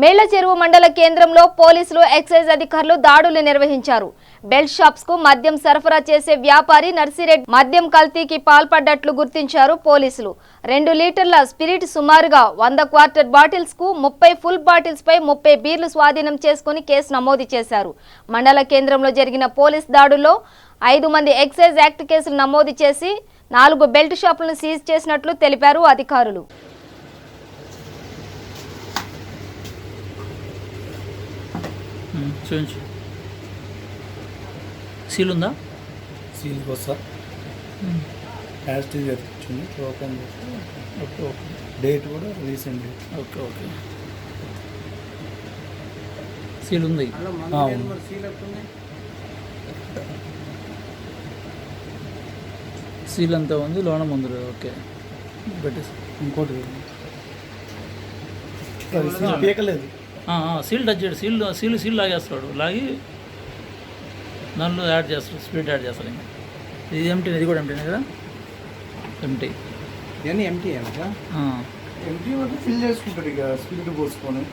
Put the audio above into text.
మేళ్లచెరువు మండల కేంద్రంలో పోలీసులు ఎక్సైజ్ అధికారులు దాడులు నిర్వహించారు. బెల్ట్ షాప్స్ కు మద్యం సరఫరా చేసే వ్యాపారి నర్సిరెడ్డి మద్యం కల్తీకి పాల్పడ్డట్లు గుర్తించారు పోలీసులు. 2 లీటర్ల స్పిరిట్ సుమారుగా 100 క్వార్టర్ బాటిల్స్ కు 30 ఫుల్ బాటిల్స్ పై 30 బీర్లు స్వాధీనం చేసుకుని కేసు నమోదు చేశారు. మండల కేంద్రంలో జరిగిన పోలీస్ దాడుల్లో 5 మంది ఎక్సైజ్ యాక్ట్ కేసులు నమోదు చేసి 4 బెల్ట్ షాపులను సీజ్ చేసినట్లు తెలిపారు అధికారులు. చూపించు. సీల్ ఉందా? సీల్ కోసం యాస్టీజ్ వచ్చింది ఓపెన్ చేస్తే ఓకే ఓకే డేట్ కూడా recent date. Okay okay seal ఉంది. సీల్ అంతా ఉంది, లోన ముందు. ఓకే పెట్టేసి ఇంకోటి పీకలేదు. సీల్ టచ్ చేయడు. సీల్ లాగేస్తాడు. లాగి దానిలో యాడ్ చేస్తాడు, స్పీడ్ యాడ్ చేస్తాడు. ఇంకా ఇది ఎంటీ, ఇది కూడా ఎంటీనే కదా? ఎంటీ. ఇవన్నీ ఎంటీ అంటే ఫిల్ చేసుకుంటాడు ఇక స్పీడ్ పోసుకొని.